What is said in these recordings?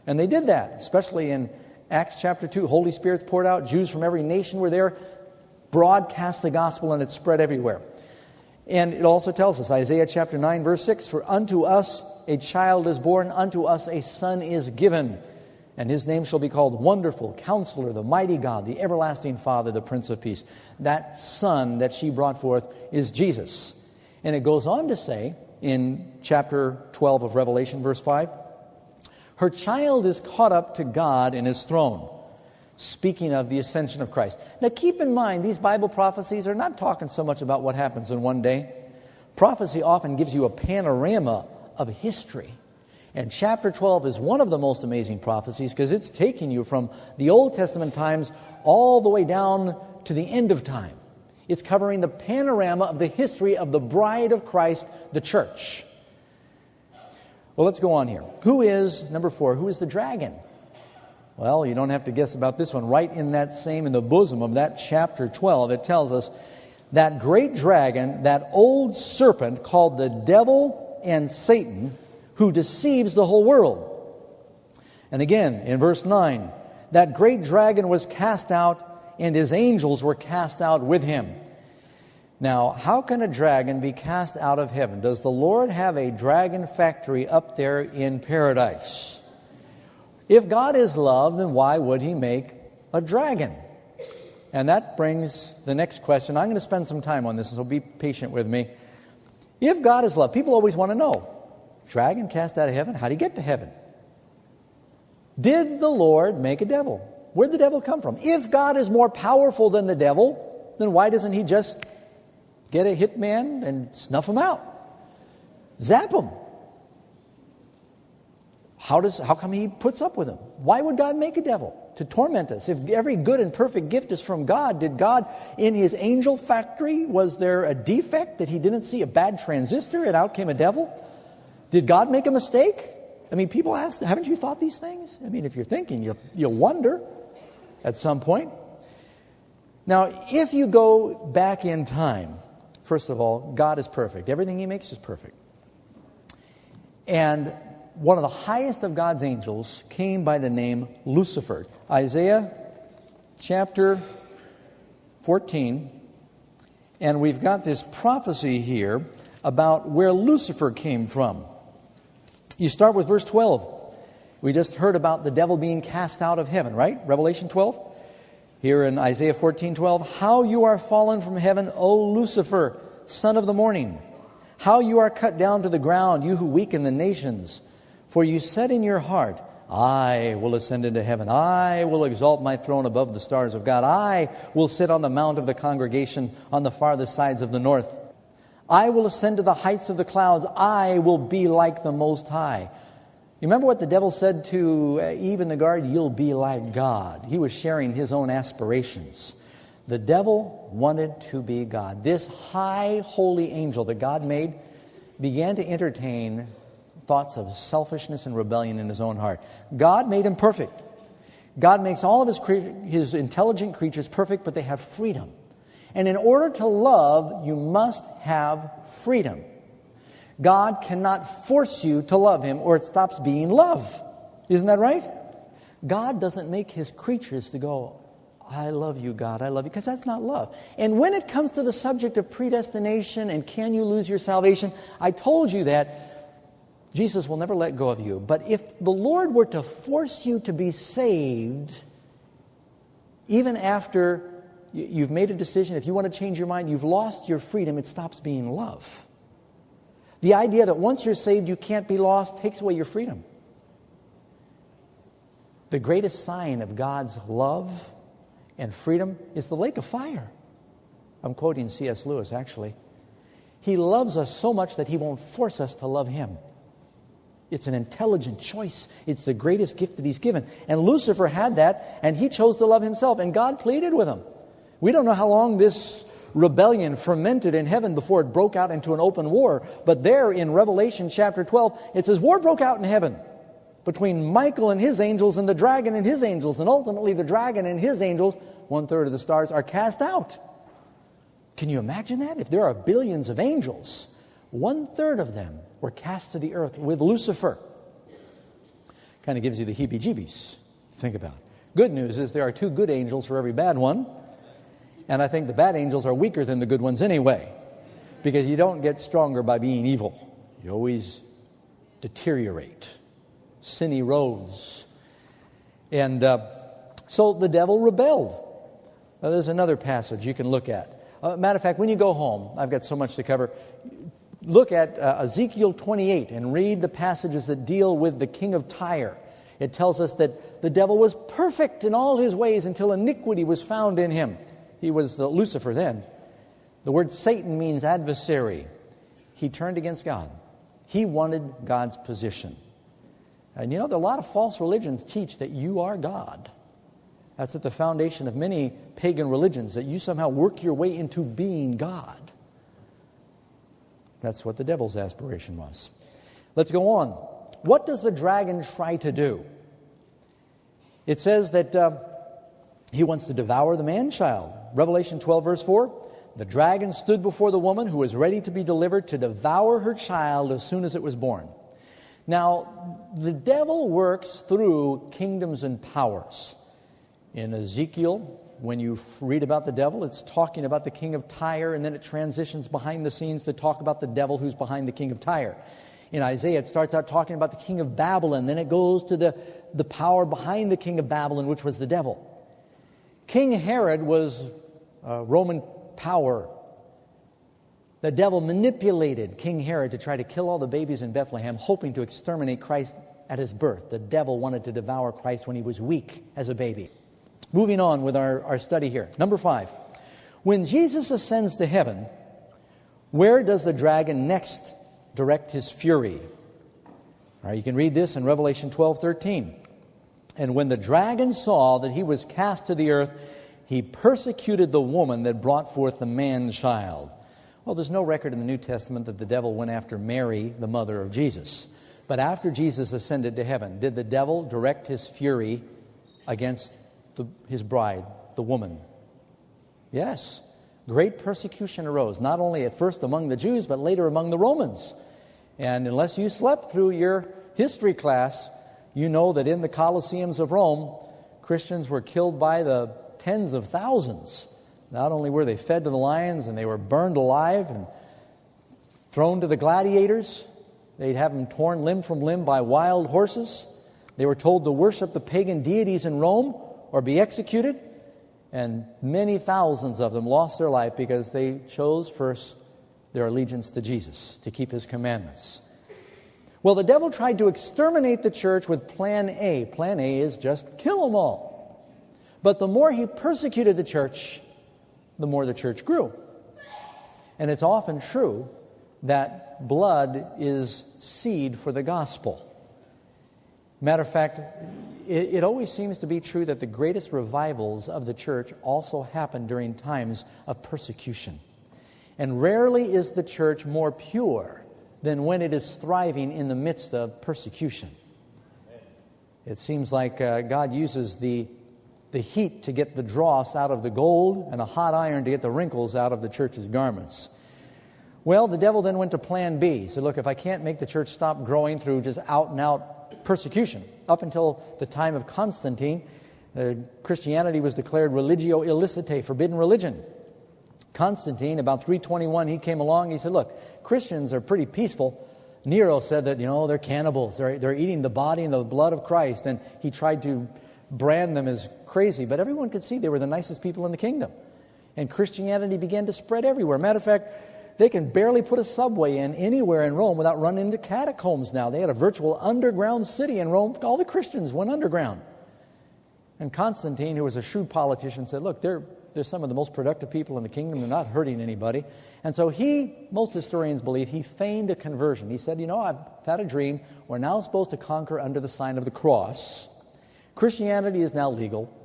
And they did that, especially in Acts chapter 2. Holy Spirit's poured out. Jews from every nation were there. Broadcast the gospel, and it spread everywhere. And it also tells us, Isaiah chapter 9, verse 6, "For unto us a child is born, unto us a son is given, and his name shall be called Wonderful, Counselor, the Mighty God, the Everlasting Father, the Prince of Peace." That son that she brought forth is Jesus. And it goes on to say in chapter 12 of Revelation, verse 5, "Her child is caught up to God in his throne." Speaking of the ascension of Christ. Now keep in mind, these Bible prophecies are not talking so much about what happens in one day. Prophecy often gives you a panorama of history. And chapter 12 is one of the most amazing prophecies because it's taking you from the Old Testament times all the way down to the end of time. It's covering the panorama of the history of the bride of Christ, the church. Well, let's go on here. Number 4, who is the dragon? Well, you don't have to guess about this one. Right in the bosom of that chapter 12, it tells us that great dragon, that old serpent called the devil and Satan, who deceives the whole world. And again, in verse 9, that great dragon was cast out, and his angels were cast out with him. Now, how can a dragon be cast out of heaven? Does the Lord have a dragon factory up there in paradise? If God is love, then why would he make a dragon? And that brings the next question. I'm going to spend some time on this, so be patient with me. If God is love, people always want to know, dragon cast out of heaven, how do you get to heaven? Did the Lord make a devil? Where did the devil come from? If God is more powerful than the devil, then why doesn't he just get a hitman and snuff him out? Zap him. How come he puts up with him? Why would God make a devil? To torment us. If every good and perfect gift is from God, did God, in his angel factory, was there a defect that he didn't see, a bad transistor, and out came a devil? Did God make a mistake? I mean, people ask, haven't you thought these things? I mean, if you're thinking, you'll wonder at some point. Now, if you go back in time, first of all, God is perfect. Everything he makes is perfect. And one of the highest of God's angels came by the name Lucifer. Isaiah chapter 14. And we've got this prophecy here about where Lucifer came from. You start with verse 12. We just heard about the devil being cast out of heaven, right? Revelation 12. Here in Isaiah 14:12. "How you are fallen from heaven, O Lucifer, son of the morning. How you are cut down to the ground, you who weaken the nations. For you said in your heart, I will ascend into heaven. I will exalt my throne above the stars of God. I will sit on the mount of the congregation on the farthest sides of the north. I will ascend to the heights of the clouds. I will be like the Most High." You remember what the devil said to Eve in the garden? You'll be like God. He was sharing his own aspirations. The devil wanted to be God. This high, holy angel that God made began to entertain thoughts of selfishness and rebellion in his own heart. God made him perfect. God makes all of his intelligent creatures perfect, but they have freedom. And in order to love, you must have freedom. God cannot force you to love him, or it stops being love. Isn't that right? God doesn't make his creatures to go, I love you, God, I love you, because that's not love. And when it comes to the subject of predestination and can you lose your salvation, I told you that Jesus will never let go of you. But if the Lord were to force you to be saved, even after you've made a decision, if you want to change your mind, you've lost your freedom, it stops being love. The idea that once you're saved, you can't be lost takes away your freedom. The greatest sign of God's love and freedom is the lake of fire. I'm quoting C.S. Lewis, actually. He loves us so much that he won't force us to love him. It's an intelligent choice. It's the greatest gift that he's given. And Lucifer had that, and he chose to love himself, and God pleaded with him. We don't know how long this rebellion fermented in heaven before it broke out into an open war. But there in Revelation chapter 12, it says war broke out in heaven between Michael and his angels and the dragon and his angels. And ultimately the dragon and his angels, 1/3 of the stars, are cast out. Can you imagine that? If there are billions of angels, 1/3 of them were cast to the earth with Lucifer. Kind of gives you the heebie-jeebies. Think about it. Good news is there are 2 good angels for every bad one. And I think the bad angels are weaker than the good ones anyway. Because you don't get stronger by being evil. You always deteriorate. Sin erodes. And so the devil rebelled. Now, there's another passage you can look at. Matter of fact, when you go home, I've got so much to cover. Look at Ezekiel 28 and read the passages that deal with the king of Tyre. It tells us that the devil was perfect in all his ways until iniquity was found in him. He was Lucifer then. The word Satan means adversary. He turned against God. He wanted God's position. And you know, a lot of false religions teach that you are God. That's at the foundation of many pagan religions, that you somehow work your way into being God. That's what the devil's aspiration was. Let's go on. What does the dragon try to do? It says that he wants to devour the man-child. Revelation 12, verse 4. The dragon stood before the woman who was ready to be delivered to devour her child as soon as it was born. Now, the devil works through kingdoms and powers. In Ezekiel, when you read about the devil, it's talking about the king of Tyre, and then it transitions behind the scenes to talk about the devil who's behind the king of Tyre. In Isaiah, it starts out talking about the king of Babylon, then it goes to the power behind the king of Babylon, which was the devil. King Herod was Roman power. The devil manipulated King Herod to try to kill all the babies in Bethlehem, hoping to exterminate Christ at his birth. The devil wanted to devour Christ when he was weak as a baby. Moving on with our study here. Number 5. When Jesus ascends to heaven, where does the dragon next direct his fury? All right, you can read this in Revelation 12:13. And when the dragon saw that he was cast to the earth, he persecuted the woman that brought forth the man-child. Well, there's no record in the New Testament that the devil went after Mary, the mother of Jesus. But after Jesus ascended to heaven, did the devil direct his fury against his bride, the woman? Yes. Great persecution arose, not only at first among the Jews, but later among the Romans. And unless you slept through your history class, you know that in the Colosseums of Rome, Christians were killed by the tens of thousands. Not only were they fed to the lions and they were burned alive and thrown to the gladiators, they'd have them torn limb from limb by wild horses. They were told to worship the pagan deities in Rome or be executed. And many thousands of them lost their life because they chose first their allegiance to Jesus, to keep his commandments. Well, the devil tried to exterminate the church with Plan A. Plan A is just kill them all. But the more he persecuted the church, the more the church grew. And it's often true that blood is seed for the gospel. Matter of fact, it always seems to be true that the greatest revivals of the church also happen during times of persecution. And rarely is the church more pure than when it is thriving in the midst of persecution. It seems like God uses the heat to get the dross out of the gold and a hot iron to get the wrinkles out of the church's garments. Well, the devil then went to Plan B. He said, look, if I can't make the church stop growing through just out-and-out persecution, up until the time of Constantine, Christianity was declared religio illicitae, forbidden religion. Constantine, about 321, he came along, he said, look, Christians are pretty peaceful. Nero said that, they're cannibals. They're eating the body and the blood of Christ. And he tried to brand them as crazy. But everyone could see they were the nicest people in the kingdom. And Christianity began to spread everywhere. Matter of fact, they can barely put a subway in anywhere in Rome without running into catacombs now. They had a virtual underground city in Rome. All the Christians went underground. And Constantine, who was a shrewd politician, said, look, they're some of the most productive people in the kingdom. They're not hurting anybody. And so most historians believe, he feigned a conversion. He said, I've had a dream. We're now supposed to conquer under the sign of the cross. Christianity is now legal.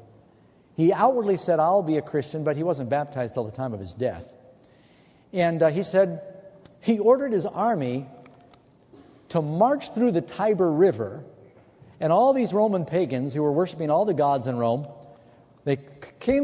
He outwardly said, I'll be a Christian, but he wasn't baptized till the time of his death. And he said he ordered his army to march through the Tiber River, and all these Roman pagans who were worshiping all the gods in Rome, they came